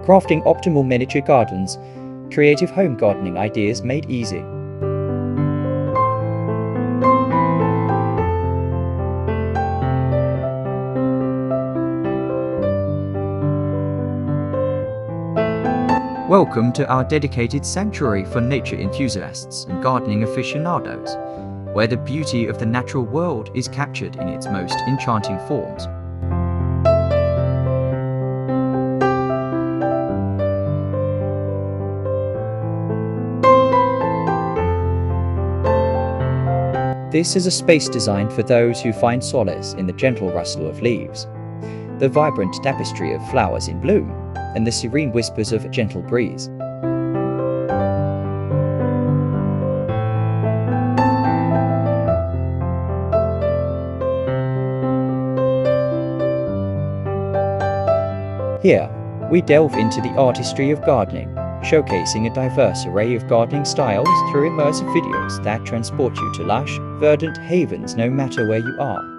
Crafting optimal miniature gardens, creative home gardening ideas made easy. Welcome to our dedicated sanctuary for nature enthusiasts and gardening aficionados, where the beauty of the natural world is captured in its most enchanting forms. This is a space designed for those who find solace in the gentle rustle of leaves, the vibrant tapestry of flowers in bloom, and the serene whispers of a gentle breeze. Here, we delve into the artistry of gardening, showcasing a diverse array of gardening styles through immersive videos that transport you to lush, verdant havens no matter where you are.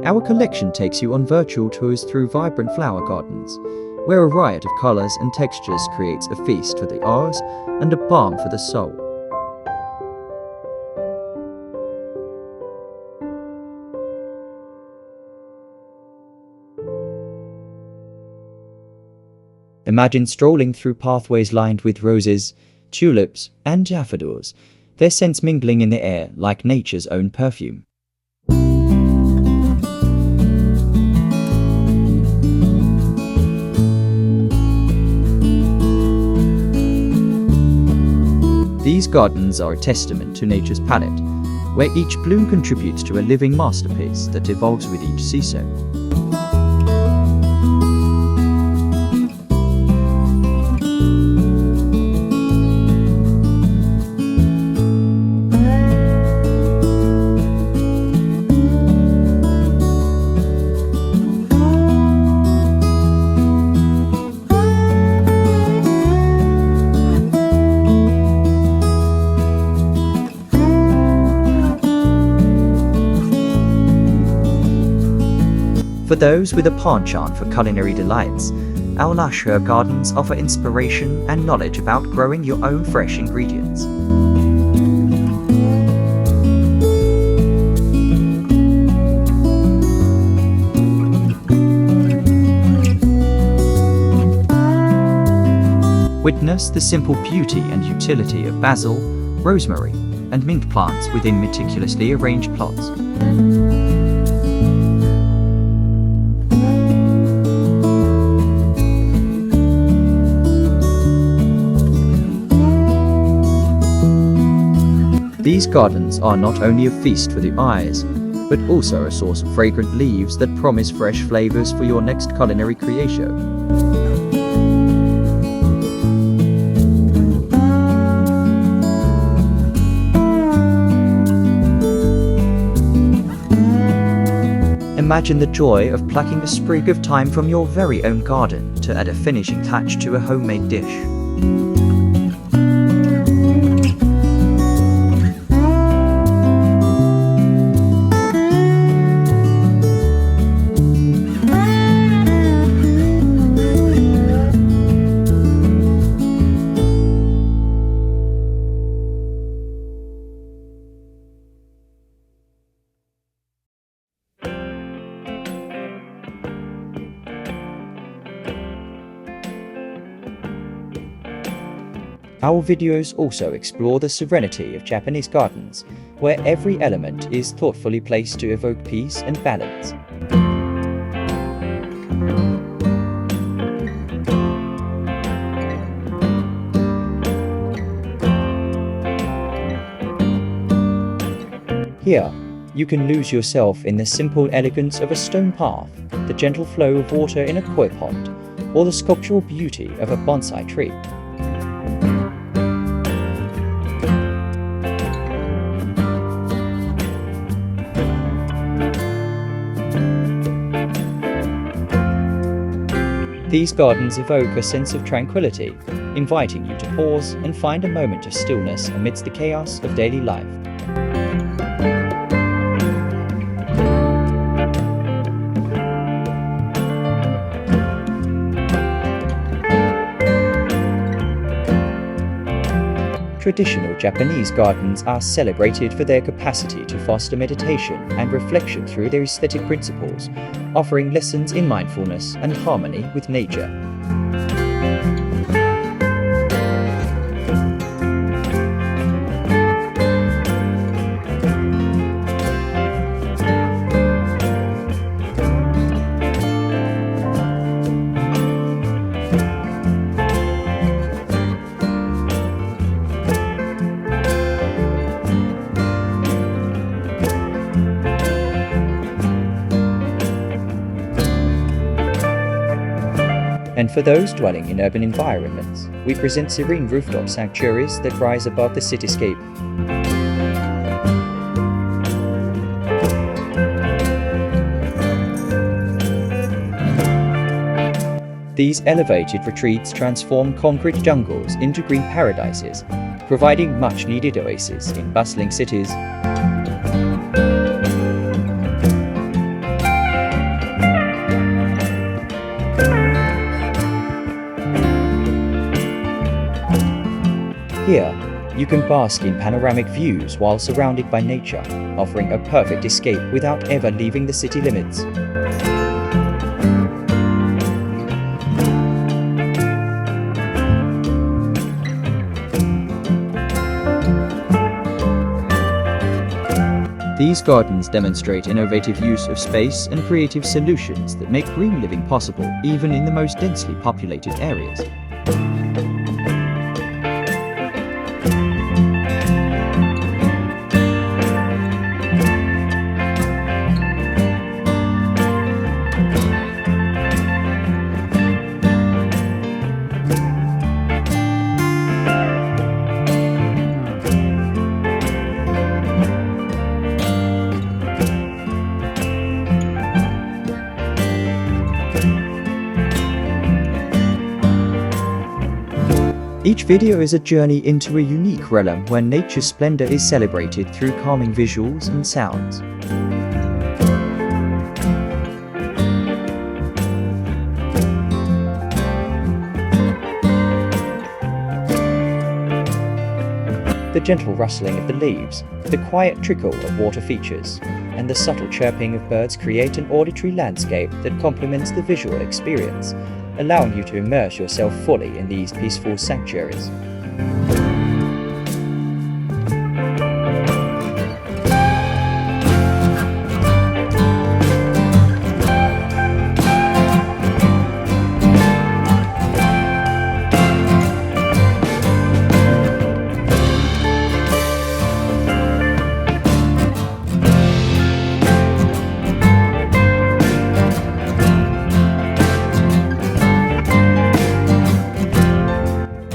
Our collection takes you on virtual tours through vibrant flower gardens, where a riot of colors and textures creates a feast for the eyes and a balm for the soul. Imagine strolling through pathways lined with roses, tulips, and daffodils, their scents mingling in the air like nature's own perfume. These gardens are a testament to nature's palette, where each bloom contributes to a living masterpiece that evolves with each season. For those with a penchant for culinary delights, our lush herb gardens offer inspiration and knowledge about growing your own fresh ingredients. Witness the simple beauty and utility of basil, rosemary, and mint plants within meticulously arranged plots. These gardens are not only a feast for the eyes, but also a source of fragrant leaves that promise fresh flavors for your next culinary creation. Imagine the joy of plucking a sprig of thyme from your very own garden to add a finishing touch to a homemade dish. Our videos also explore the serenity of Japanese gardens, where every element is thoughtfully placed to evoke peace and balance. Here, you can lose yourself in the simple elegance of a stone path, the gentle flow of water in a koi pond, or the sculptural beauty of a bonsai tree. These gardens evoke a sense of tranquility, inviting you to pause and find a moment of stillness amidst the chaos of daily life. Traditional Japanese gardens are celebrated for their capacity to foster meditation and reflection through their aesthetic principles, offering lessons in mindfulness and harmony with nature. And for those dwelling in urban environments, we present serene rooftop sanctuaries that rise above the cityscape. These elevated retreats transform concrete jungles into green paradises, providing much-needed oases in bustling cities. Here, you can bask in panoramic views while surrounded by nature, offering a perfect escape without ever leaving the city limits. These gardens demonstrate innovative use of space and creative solutions that make green living possible even in the most densely populated areas. Each video is a journey into a unique realm where nature's splendor is celebrated through calming visuals and sounds. The gentle rustling of the leaves, the quiet trickle of water features, and the subtle chirping of birds create an auditory landscape that complements the visual experience, allowing you to immerse yourself fully in these peaceful sanctuaries.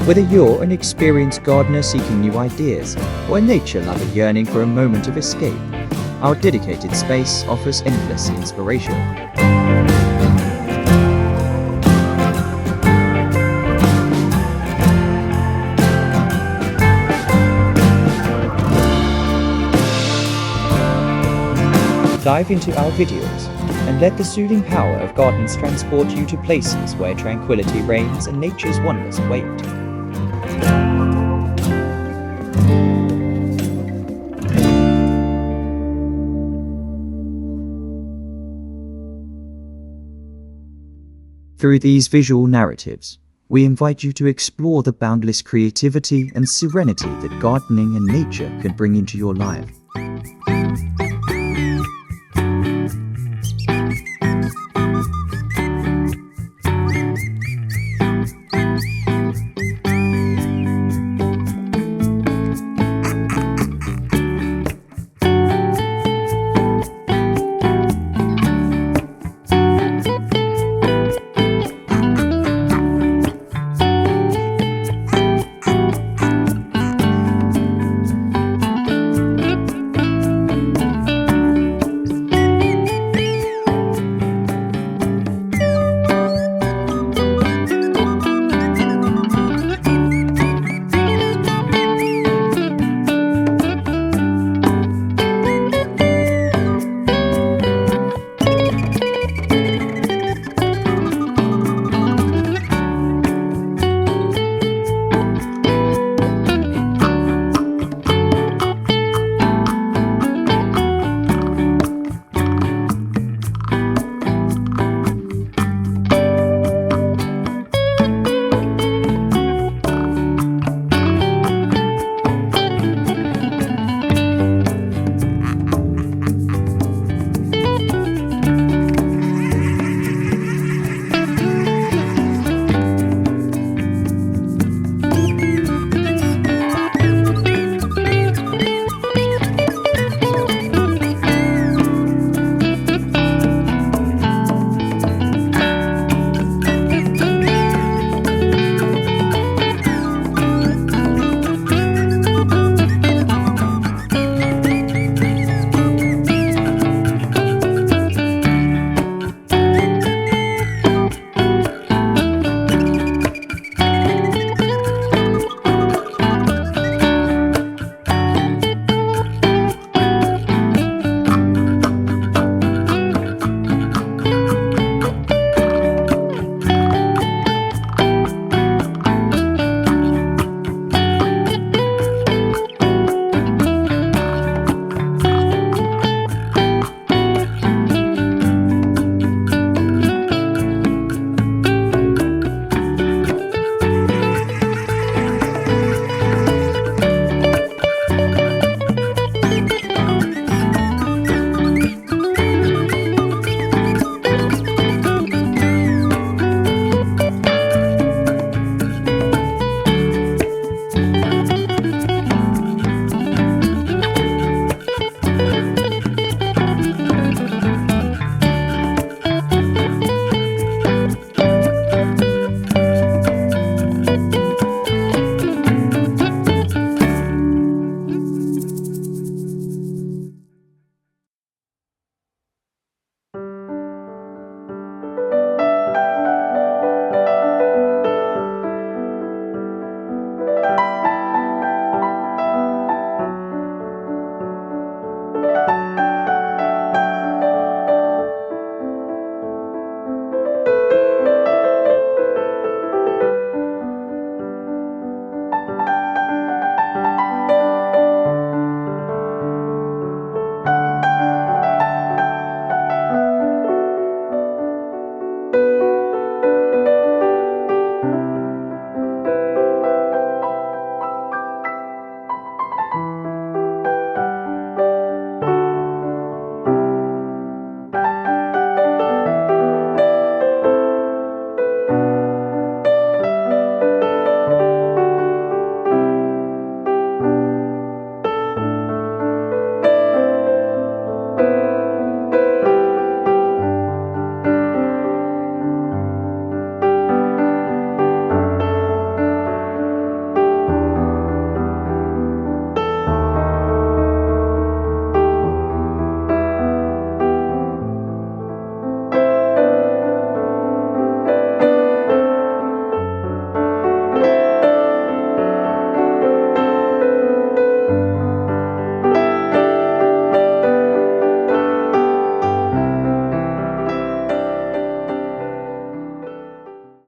Whether you're an experienced gardener seeking new ideas, or a nature lover yearning for a moment of escape, our dedicated space offers endless inspiration. Dive into our videos and let the soothing power of gardens transport you to places where tranquility reigns and nature's wonders await. Through these visual narratives, we invite you to explore the boundless creativity and serenity that gardening and nature can bring into your life.